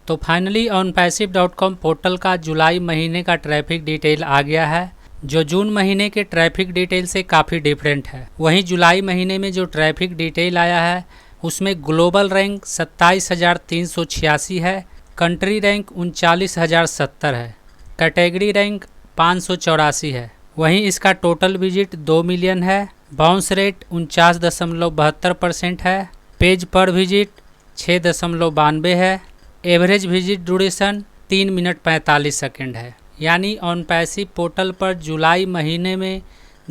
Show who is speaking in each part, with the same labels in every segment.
Speaker 1: तो finally onpassive.com portal का जुलाई महीने का ट्रैफिक डिटेल आ गया है, जो जून महीने के ट्रैफिक डिटेल से काफ़ी डिफरेंट है। वहीं जुलाई महीने में जो ट्रैफिक डिटेल आया है उसमें ग्लोबल रैंक 27,386 है, कंट्री रैंक 39,070 है, कैटेगरी रैंक 584 है। वहीं इसका टोटल विजिट 2 मिलियन है, बाउंस रेट 49.72% है, पेज पर विजिट 6.92 है, average visit duration 3 minute 45 second है। यानी onpassive पोर्टल पर जुलाई महीने में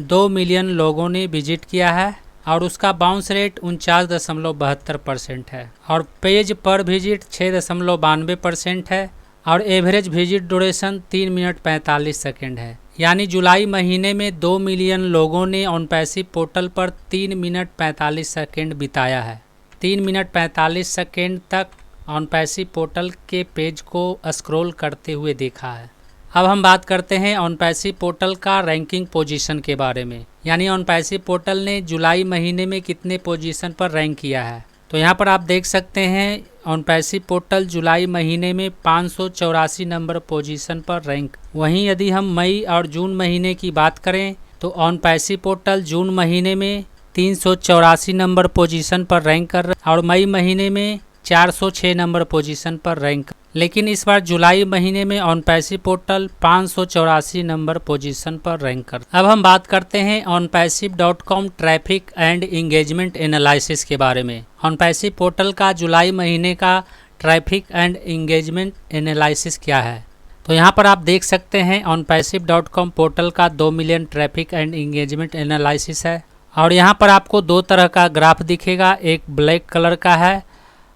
Speaker 1: 2 मिलियन लोगों ने विजिट किया है और उसका बाउंस रेट 49.72% है और पेज पर विजिट 6.92% है और average visit duration 3 minute 45 second है। यानी जुलाई महीने में 2 मिलियन लोगों ने onpassive पोर्टल पर 3 मिनट 45 सेकेंड बिताया है। 3 मिनट 45 सेकेंड तक onpassive पोर्टल के पेज को स्क्रॉल करते हुए देखा है। अब हम बात करते हैं onpassive पोर्टल का रैंकिंग पोजीशन के बारे में। यानी onpassive पोर्टल ने जुलाई महीने में कितने पोजीशन पर रैंक किया है। तो यहाँ पर आप देख सकते हैं onpassive पोर्टल जुलाई महीने में 584 नंबर पोजीशन पर रैंक। वहीं यदि हम मई और जून महीने की बात करें तो onpassive पोर्टल जून महीने में 384 नंबर पोजीशन पर रैंक कर रहा है और मई महीने में 406 नंबर पोजीशन पर रैंक। लेकिन इस बार जुलाई महीने में onpassive पोर्टल 584 नंबर पोजीशन पर रैंक कर। अब हम बात करते हैं onpassive.com traffic and engagement analysis के बारे में। onpassive पोर्टल का जुलाई महीने का ट्रैफिक एंड इंगेजमेंट एनालिसिस क्या है। तो यहाँ पर आप देख सकते हैं onpassive.com पोर्टल का 2 million traffic and engagement analysis है और यहाँ पर आपको दो तरह का ग्राफ दिखेगा, एक ब्लैक कलर का है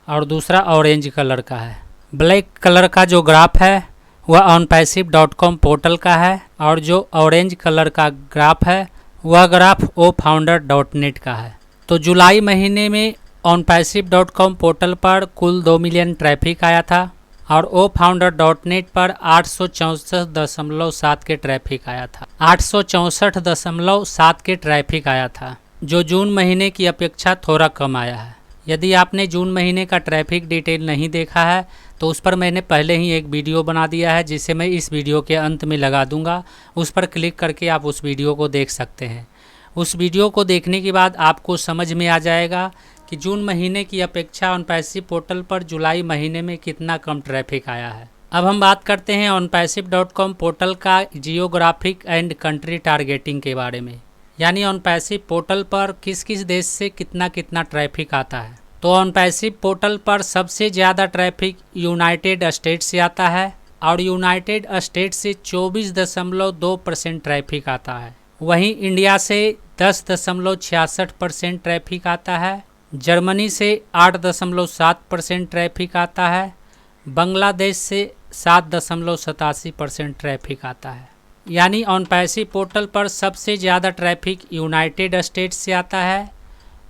Speaker 1: और दूसरा ऑरेंज कलर का है। ब्लैक कलर का जो ग्राफ है वह onpassive.com पोर्टल का है और जो ऑरेंज कलर का ग्राफ है वह ग्राफ ofounder.net का है। तो जुलाई महीने में onpassive.com पोर्टल पर कुल 2 मिलियन ट्रैफिक आया था और ofounder.net पर 864.7 के ट्रैफिक आया था। 864.7 के ट्रैफिक आया था, जो जून महीने की अपेक्षा थोड़ा कम आया है। यदि आपने जून महीने का ट्रैफिक डिटेल नहीं देखा है तो उस पर मैंने पहले ही एक वीडियो बना दिया है, जिसे मैं इस वीडियो के अंत में लगा दूंगा। उस पर क्लिक करके आप उस वीडियो को देख सकते हैं। उस वीडियो को देखने के बाद आपको समझ में आ जाएगा कि जून महीने की अपेक्षा onpassive पोर्टल पर जुलाई महीने में कितना कम ट्रैफिक आया है। अब हम बात करते हैं onpassive.com पोर्टल का जियोग्राफिक एंड कंट्री टारगेटिंग के बारे में। यानी onpassive पोर्टल पर किस किस देश से कितना कितना ट्रैफिक आता है। तो onpassive पोर्टल पर सबसे ज़्यादा ट्रैफिक यूनाइटेड स्टेट्स से आता है और यूनाइटेड स्टेट्स से 24.2% ट्रैफिक आता है। वहीं इंडिया से 10.66% ट्रैफिक आता है, जर्मनी से 8.7% ट्रैफिक आता है, बांग्लादेश से 7.87% ट्रैफिक आता है। यानी onpassive पोर्टल पर सबसे ज़्यादा ट्रैफिक यूनाइटेड स्टेट्स से आता है,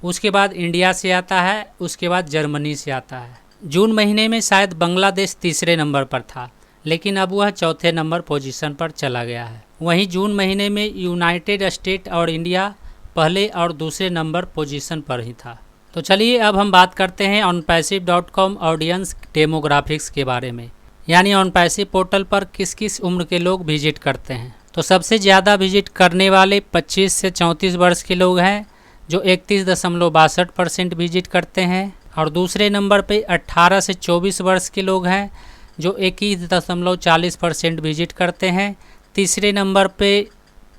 Speaker 1: उसके बाद इंडिया से आता है, उसके बाद जर्मनी से आता है। जून महीने में शायद बांग्लादेश तीसरे नंबर पर था, लेकिन अब वह चौथे नंबर पोजीशन पर चला गया है। वहीं जून महीने में यूनाइटेड स्टेट और इंडिया पहले और दूसरे नंबर पोजीशन पर ही था। तो चलिए अब हम बात करते हैं onpassive.com ऑडियंस डेमोग्राफिक्स के बारे में। यानी onpassive पोर्टल पर किस किस उम्र के लोग विजिट करते हैं। तो सबसे ज़्यादा विजिट करने वाले 25 से 34 वर्ष के लोग हैं, जो 31.62% विजिट करते हैं और दूसरे नंबर पे 18 से 24 वर्ष के लोग हैं, जो 21.40% विजिट करते हैं। तीसरे नंबर पे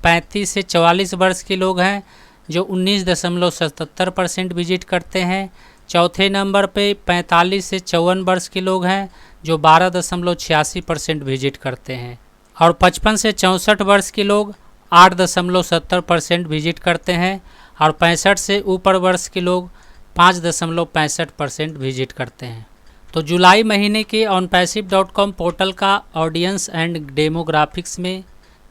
Speaker 1: 35 से 44 वर्ष के लोग हैं, जो 19.77% विजिट करते हैं। चौथे नंबर पे 45 से 54 वर्ष के लोग हैं, जो 12.86% विजिट करते हैं और 55 से 64 वर्ष के लोग 8.70% विजिट करते हैं और 65 से ऊपर वर्ष के लोग 5.65% विजिट करते हैं। तो जुलाई महीने के onpassive.com पोर्टल का ऑडियंस एंड डेमोग्राफिक्स में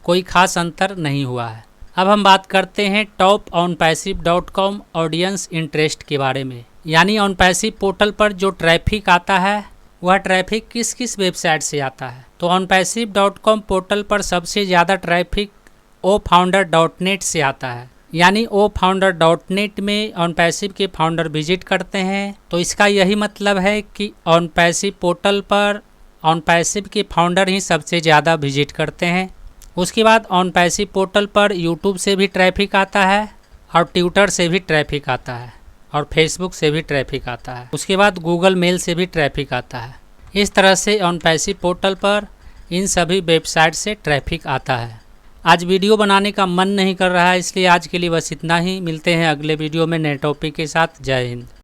Speaker 1: कोई खास अंतर नहीं हुआ है। अब हम बात करते हैं टॉप onpassive.com ऑडियंस इंटरेस्ट के बारे में। यानी onpassive पोर्टल पर जो ट्रैफिक आता है वह ट्रैफिक किस किस वेबसाइट से आता है। तो onpassive.com पोर्टल पर सबसे ज़्यादा ट्रैफिक ofounder.net से आता है। यानी ofounder.net में onpassive के फाउंडर विजिट करते हैं। तो इसका यही मतलब है कि onpassive पोर्टल पर ऑनपैसिव के फाउंडर ही सबसे ज़्यादा विजिट करते हैं। उसके बाद ऑनपैसिव पोर्टल पर यूट्यूब से भी ट्रैफिक आता है और ट्विटर से भी ट्रैफिक आता है और फेसबुक से भी ट्रैफिक आता है। उसके बाद गूगल मेल से भी ट्रैफिक आता है। इस तरह से ऑनपैसिव पोर्टल पर इन सभी वेबसाइट से ट्रैफिक आता है। आज वीडियो बनाने का मन नहीं कर रहा है, इसलिए आज के लिए बस इतना ही। मिलते हैं अगले वीडियो में नए टॉपिक के साथ। जय हिंद।